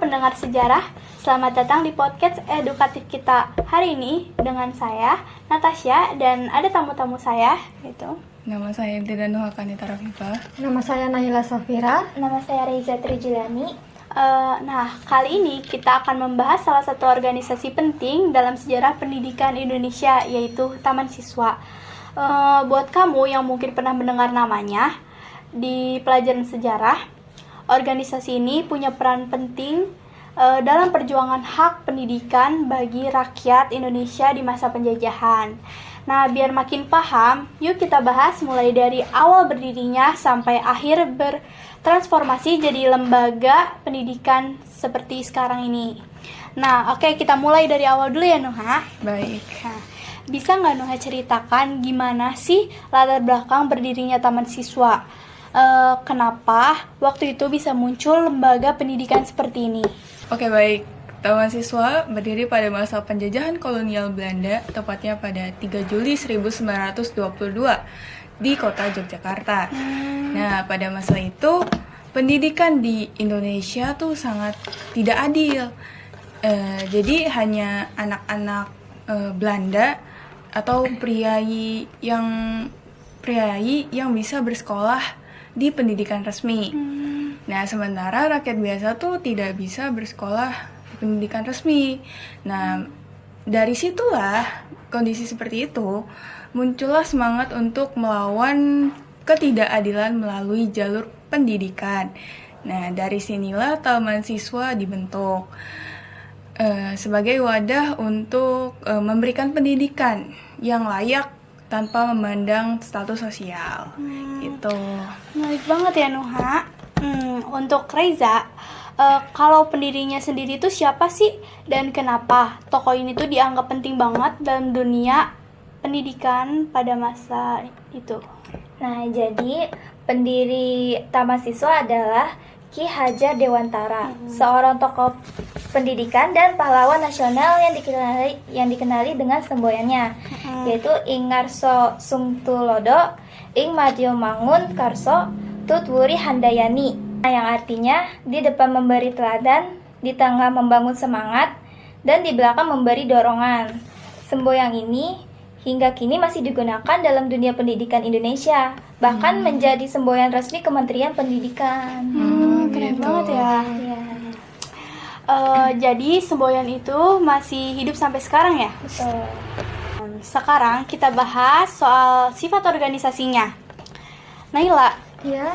pendengar sejarah, selamat datang di podcast edukatif kita hari ini dengan saya, Natasha, dan ada tamu-tamu saya, gitu. Nama saya Imtidan Nuha Kanita Rafifah. Nama saya Nahila Safira. Nama saya Reza Trijilani. Nah, kali ini kita akan membahas salah satu organisasi penting dalam sejarah pendidikan Indonesia, yaitu Taman Siswa. Buat kamu yang mungkin pernah mendengar namanya di pelajaran sejarah, organisasi ini punya peran penting dalam perjuangan hak pendidikan bagi rakyat Indonesia di masa penjajahan. Nah, biar makin paham, yuk kita bahas mulai dari awal berdirinya sampai akhir bertransformasi jadi lembaga pendidikan seperti sekarang ini. Nah, oke, kita mulai dari awal dulu ya, Nuha. Baik. Nah, bisa nggak Nuha ceritakan gimana sih latar belakang berdirinya Taman Siswa? Kenapa waktu itu bisa muncul lembaga pendidikan seperti ini? Oke, baik. Taman Siswa berdiri pada masa penjajahan kolonial Belanda, tepatnya pada 3 Juli 1922 di kota Yogyakarta. Nah, pada masa itu pendidikan di Indonesia tuh sangat tidak adil. Jadi hanya anak-anak Belanda atau priai yang bisa bersekolah di pendidikan resmi. Nah, sementara rakyat biasa tuh tidak bisa bersekolah di pendidikan resmi. Nah, dari situlah kondisi seperti itu muncullah semangat untuk melawan ketidakadilan melalui jalur pendidikan. Nah, dari sinilah Taman Siswa dibentuk sebagai wadah untuk memberikan pendidikan yang layak tanpa memandang status sosial. Gitu. Menarik banget ya, Nuha. Untuk Reza, kalau pendirinya sendiri itu siapa sih dan kenapa tokoh ini tuh dianggap penting banget dalam dunia pendidikan pada masa itu? Nah, jadi pendiri Taman Siswa adalah Ki Hajar Dewantara, seorang tokoh pendidikan dan pahlawan nasional yang dikenali dengan semboyannya, yaitu Ing Ngarso Sungtulodo, Ing Madyo Mangun Karso Tutwuri Handayani, yang artinya di depan memberi teladan, di tengah membangun semangat, dan di belakang memberi dorongan. Semboyan ini hingga kini masih digunakan dalam dunia pendidikan Indonesia, bahkan menjadi semboyan resmi Kementerian Pendidikan. Keren Gitu. banget ya. Ya, Jadi semboyan itu masih hidup sampai sekarang ya? betul. Sekarang kita bahas soal sifat organisasinya. Naila, Ya,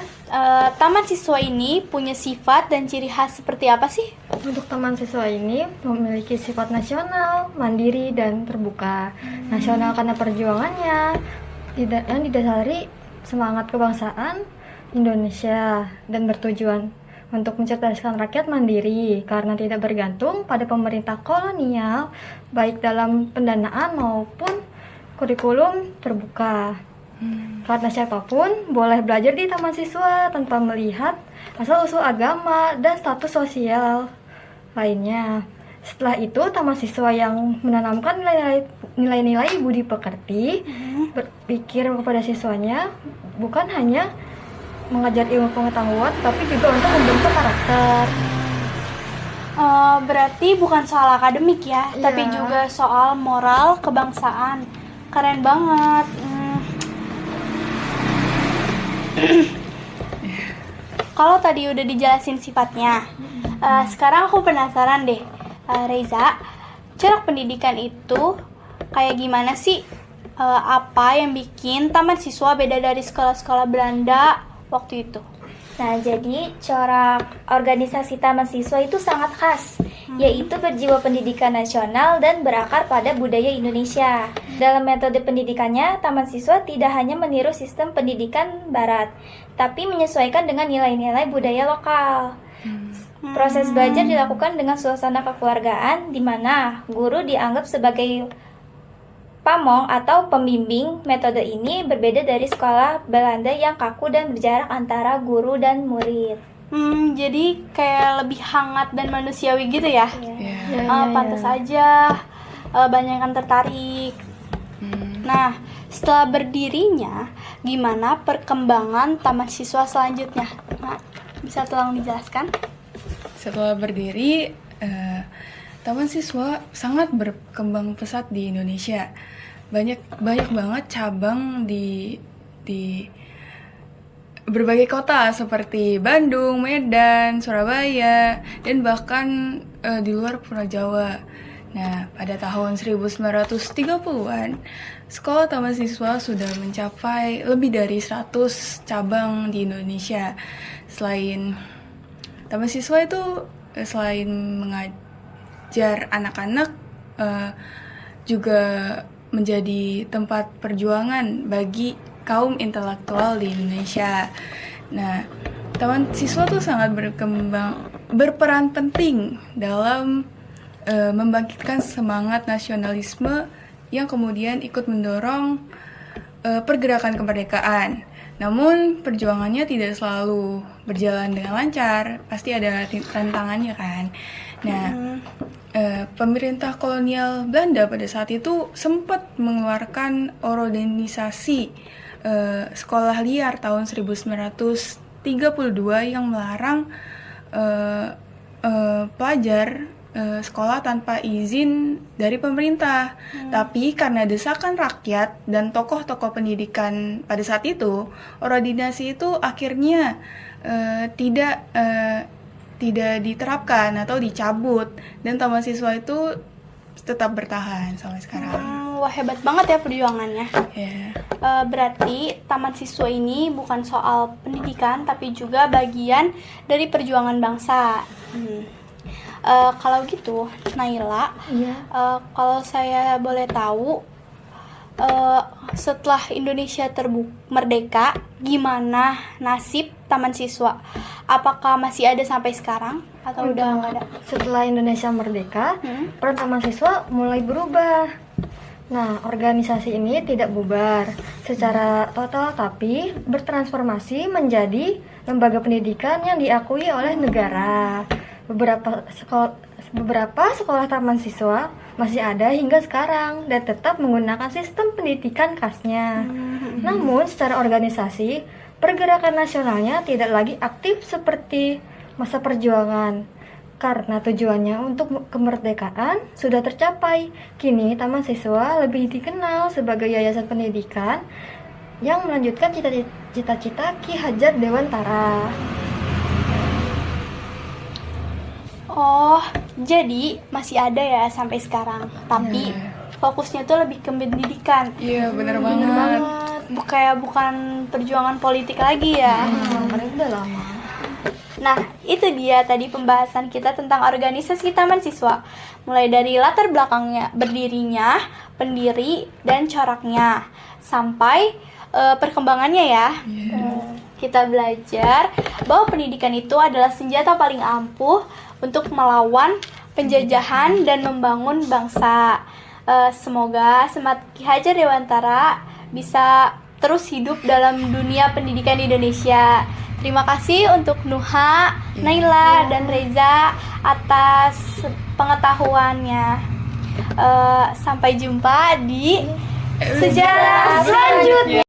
Taman Siswa ini punya sifat dan ciri khas seperti apa sih? untuk Taman Siswa ini memiliki sifat nasional, mandiri, dan terbuka. Nasional karena perjuangannya yang didasari semangat kebangsaan Indonesia dan bertujuan untuk mencerdaskan rakyat mandiri karena tidak bergantung pada pemerintah kolonial, baik dalam pendanaan maupun kurikulum terbuka. Karena siapapun boleh belajar di Taman Siswa tanpa melihat asal-usul agama dan status sosial lainnya. Setelah itu, Taman Siswa yang menanamkan nilai-nilai budi pekerti, berpikir kepada siswanya, bukan hanya mengajar ilmu pengetahuan, tapi juga untuk membentuk karakter. Berarti bukan soal akademik ya, Iya. tapi juga soal moral kebangsaan. Keren banget. Kalau tadi udah dijelasin sifatnya, sekarang aku penasaran deh, Reza, corak pendidikan itu kayak gimana sih? Apa yang bikin Taman Siswa beda dari sekolah-sekolah Belanda waktu itu? Nah, jadi corak organisasi Taman Siswa itu sangat khas, yaitu berjiwa pendidikan nasional dan berakar pada budaya Indonesia. Dalam metode pendidikannya, Taman Siswa tidak hanya meniru sistem pendidikan Barat, tapi menyesuaikan dengan nilai-nilai budaya lokal. Proses belajar dilakukan dengan suasana kekeluargaan, di mana guru dianggap sebagai pamong atau pembimbing. Metode ini berbeda dari sekolah Belanda yang kaku dan berjarak antara guru dan murid. Jadi kayak lebih hangat dan manusiawi gitu ya? Ya. Pantas aja banyak yang tertarik. Nah, setelah berdirinya, gimana perkembangan Taman Siswa selanjutnya? Nah, bisa tolong dijelaskan? setelah berdiri, Taman Siswa sangat berkembang pesat di Indonesia. Banyak banget cabang di berbagai kota seperti Bandung, Medan, Surabaya, dan bahkan di luar Pulau Jawa. Nah, pada tahun 1930-an, Sekolah Taman Siswa sudah mencapai lebih dari 100 cabang di Indonesia. Selain Taman Siswa itu selain mengajar anak-anak, juga menjadi tempat perjuangan bagi kaum intelektual di Indonesia. Nah, Taman Siswa tuh sangat berperan penting dalam membangkitkan semangat nasionalisme yang kemudian ikut mendorong pergerakan kemerdekaan. Namun perjuangannya tidak selalu berjalan dengan lancar, pasti ada tantangannya kan. Nah, pemerintah kolonial Belanda pada saat itu sempat mengeluarkan organisasi sekolah liar tahun 1932 yang melarang pelajar sekolah tanpa izin dari pemerintah. Tapi karena desakan rakyat dan tokoh-tokoh pendidikan pada saat itu, ordinasi itu akhirnya tidak diterapkan atau dicabut, dan Taman Siswa itu tetap bertahan sampai sekarang. Wah, hebat banget ya perjuangannya. Yeah. Berarti Taman Siswa ini bukan soal pendidikan, tapi juga bagian dari perjuangan bangsa. Kalau gitu, Naila, kalau saya boleh tahu, setelah Indonesia merdeka, gimana nasib Taman Siswa? Apakah masih ada sampai sekarang atau udah nggak ada? Setelah Indonesia merdeka, peran Taman Siswa mulai berubah. Nah, organisasi ini tidak bubar secara total, tapi bertransformasi menjadi lembaga pendidikan yang diakui oleh negara. Beberapa sekolah Taman Siswa masih ada hingga sekarang dan tetap menggunakan sistem pendidikan khasnya. Namun secara organisasi, pergerakan nasionalnya tidak lagi aktif seperti masa perjuangan karena tujuannya untuk kemerdekaan sudah tercapai. Kini Taman Siswa lebih dikenal sebagai yayasan pendidikan yang melanjutkan cita-cita Ki Hajar Dewantara. Oh, jadi masih ada ya sampai sekarang. Tapi fokusnya tuh lebih ke pendidikan. Iya, bener banget. Bukan perjuangan politik lagi ya. Udah lama. Nah, itu dia tadi pembahasan kita tentang organisasi Taman Siswa. Mulai dari latar belakangnya, berdirinya, pendiri, dan coraknya, sampai perkembangannya ya. Kita belajar bahwa pendidikan itu adalah senjata paling ampuh untuk melawan penjajahan dan membangun bangsa. Semoga semangat Ki Hajar Dewantara bisa terus hidup dalam dunia pendidikan di Indonesia. Terima kasih untuk Nuha, Naila, dan Reza atas pengetahuannya. Sampai jumpa di sejarah selanjutnya.